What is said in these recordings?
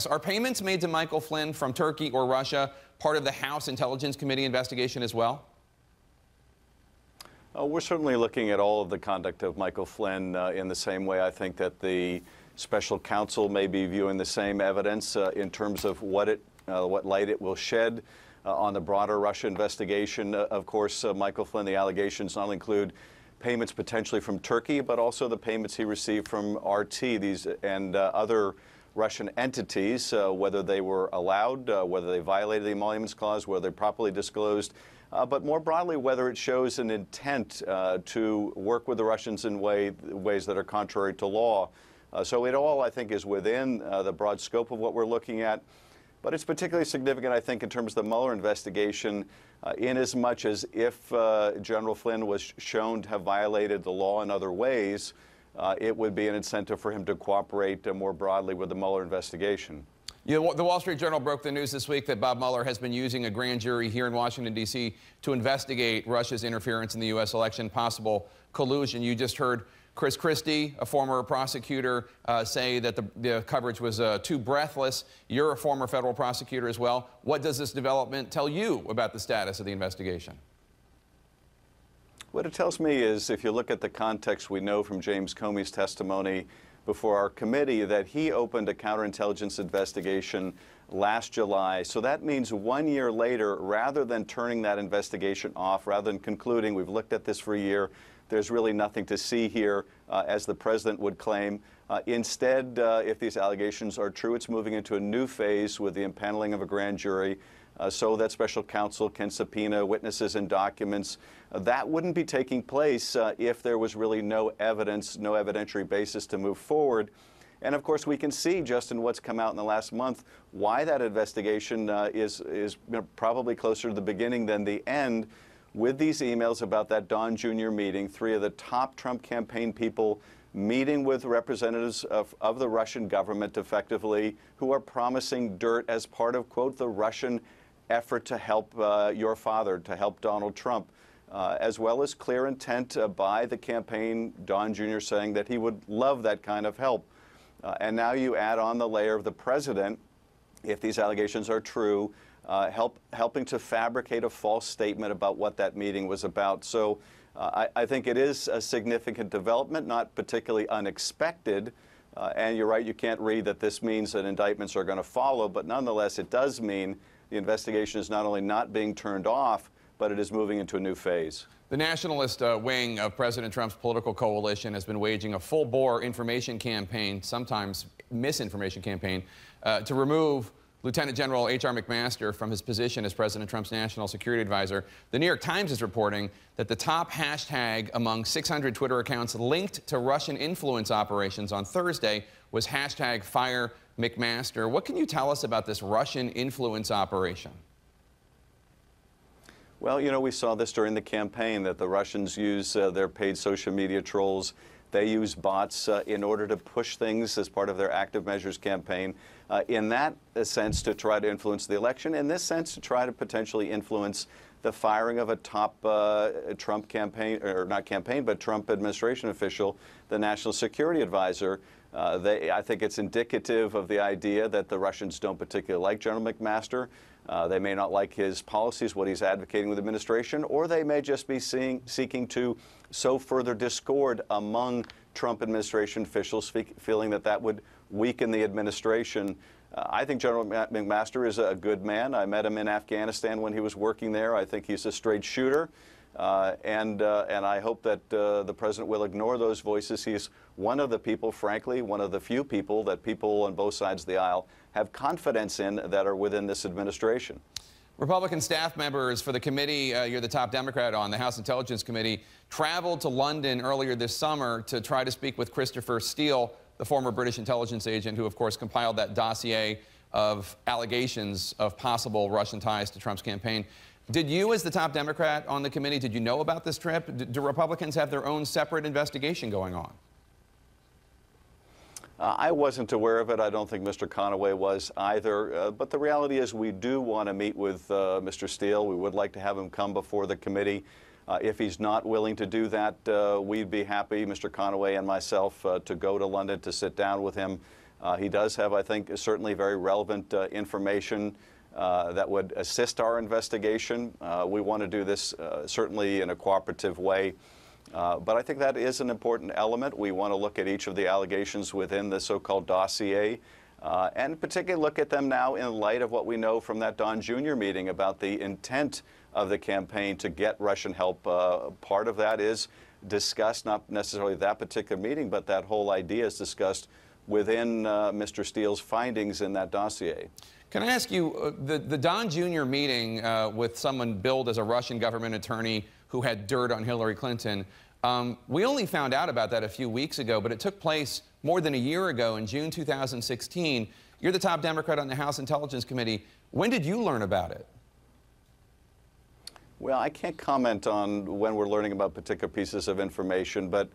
Are payments made to Michael Flynn from Turkey or Russia part of the House Intelligence Committee investigation as well? We're certainly looking at all of the conduct of Michael Flynn in the same way. I think that the special counsel may be viewing the same evidence in terms of what light it will shed on the broader Russia investigation. Of course, Michael Flynn, the allegations not only include payments potentially from Turkey, but also the payments he received from RT and other Russian entities, whether they were allowed, whether they violated the Emoluments Clause, whether they properly disclosed, but more broadly, whether it shows an intent to work with the Russians in ways that are contrary to law. So it all, I think, is within the broad scope of what we're looking at. But it's particularly significant, I think, in terms of the Mueller investigation, in as much as if General Flynn was shown to have violated the law in other ways, it would be an incentive for him to cooperate more broadly with the Mueller investigation. The Wall Street Journal broke the news this week that Bob Mueller has been using a grand jury here in Washington, D.C. to investigate Russia's interference in the U.S. election, possible collusion. You just heard Chris Christie, a former prosecutor, say that the coverage was too breathless. You're a former federal prosecutor as well. What does this development tell you about the status of the investigation? What it tells me is, if you look at the context, we know from James Comey's testimony before our committee that he opened a counterintelligence investigation last July. So that means 1 year later, rather than turning that investigation off, rather than concluding we've looked at this for a year, there's really nothing to see here, as the president would claim. Instead, if these allegations are true, it's moving into a new phase with the impaneling of a grand jury so that special counsel can subpoena witnesses and documents. That wouldn't be taking place if there was really no evidence, no evidentiary basis to move forward. And of course, we can see just in what's come out in the last month why that investigation is probably closer to the beginning than the end, with these emails about that Don Jr. meeting, 3 of the top Trump campaign people meeting with representatives of the Russian government effectively, who are promising dirt as part of, quote, the Russian effort to help your father, to help Donald Trump, as well as clear intent by the campaign, Don Jr. saying that he would love that kind of help. And now you add on the layer of the president, if these allegations are true, helping to fabricate a false statement about what that meeting was about. So I think it is a significant development, not particularly unexpected. And you're right, you can't read that this means that indictments are going to follow, but nonetheless, it does mean the investigation is not only not being turned off, but it is moving into a new phase. The nationalist wing of President Trump's political coalition has been waging a full-bore information campaign, sometimes misinformation campaign, to remove Lieutenant General H.R. McMaster from his position as President Trump's national security advisor. The New York Times is reporting that the top hashtag among 600 Twitter accounts linked to Russian influence operations on Thursday was hashtag Fire McMaster. What can you tell us about this Russian influence operation? Well, you know, we saw this during the campaign, that the Russians use their paid social media trolls. They use bots in order to push things as part of their active measures campaign. In that sense, to try to influence the election. In this sense, to try to potentially influence the firing of a top Trump campaign, or not campaign, but Trump administration official, the national security advisor. I think it's indicative of the idea that the Russians don't particularly like General McMaster. They may not like his policies, what he's advocating with the administration, or they may just be seeking to sow further discord among Trump administration officials, feeling that that would weaken the administration. I think General McMaster is a good man. I met him in Afghanistan when he was working there. I think he's a straight shooter. And I hope that the president will ignore those voices. He's one of the people, frankly, one of the few people that people on both sides of the aisle have confidence in that are within this administration. Republican staff members for the committee you're the top Democrat on, the House Intelligence Committee, traveled to London earlier this summer to try to speak with Christopher Steele, the former British intelligence agent who, of course, compiled that dossier of allegations of possible Russian ties to Trump's campaign. Did you, as the top Democrat on the committee, did you know about this trip? Do Republicans have their own separate investigation going on? I wasn't aware of it. I don't think Mr. Conaway was either. But the reality is we do want to meet with Mr. Steele. We would like to have him come before the committee. If he's not willing to do that, we'd be happy, Mr. Conaway and myself, to go to London to sit down with him He does have, I think, certainly very relevant information that would assist our investigation. We want to do this certainly in a cooperative way. But I think that is an important element. We want to look at each of the allegations within the so-called dossier, and particularly look at them now in light of what we know from that Don Jr. meeting about the intent of the campaign to get Russian help. Part of that is discussed, not necessarily that particular meeting, but that whole idea is discussed within Mr. Steele's findings in that dossier. Can I ask you, the Don Jr. meeting with someone billed as a Russian government attorney who had dirt on Hillary Clinton, we only found out about that a few weeks ago, but it took place more than a year ago in June 2016. You're the top Democrat on the House Intelligence Committee. When did you learn about it? Well, I can't comment on when we're learning about particular pieces of information, but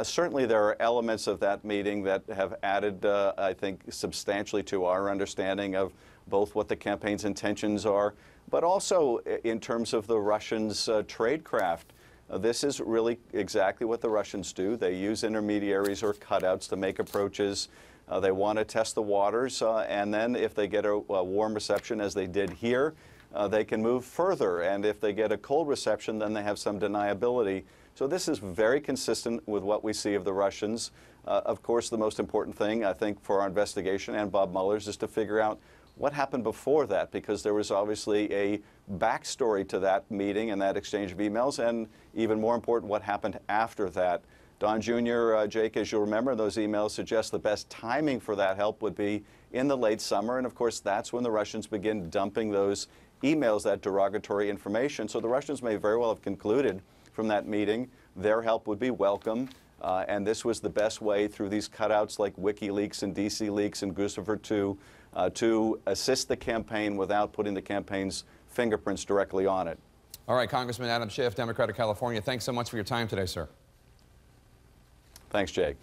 certainly there are elements of that meeting that have added, I think, substantially to our understanding of both what the campaign's intentions are, but also in terms of the Russians' tradecraft. This is really exactly what the Russians do. They use intermediaries or cutouts to make approaches. They want to test the waters, and then if they get a warm reception, as they did here, they can move further. And if they get a cold reception, then they have some deniability. So this is very consistent with what we see of the Russians. Of course, the most important thing, I think, for our investigation and Bob Mueller's is to figure out what happened before that, because there was obviously a backstory to that meeting and that exchange of emails, and even more important, what happened after that. Don Jr., Jake, as you'll remember, those emails suggest the best timing for that help would be in the late summer, and of course that's when the Russians begin dumping those emails, that derogatory information. So the Russians may very well have concluded from that meeting their help would be welcome, and this was the best way through these cutouts like WikiLeaks and DC Leaks and Guccifer 2 to assist the campaign without putting the campaign's fingerprints directly on it. All right, Congressman Adam Schiff, Democrat of California, thanks so much for your time today, sir. Thanks, Jake.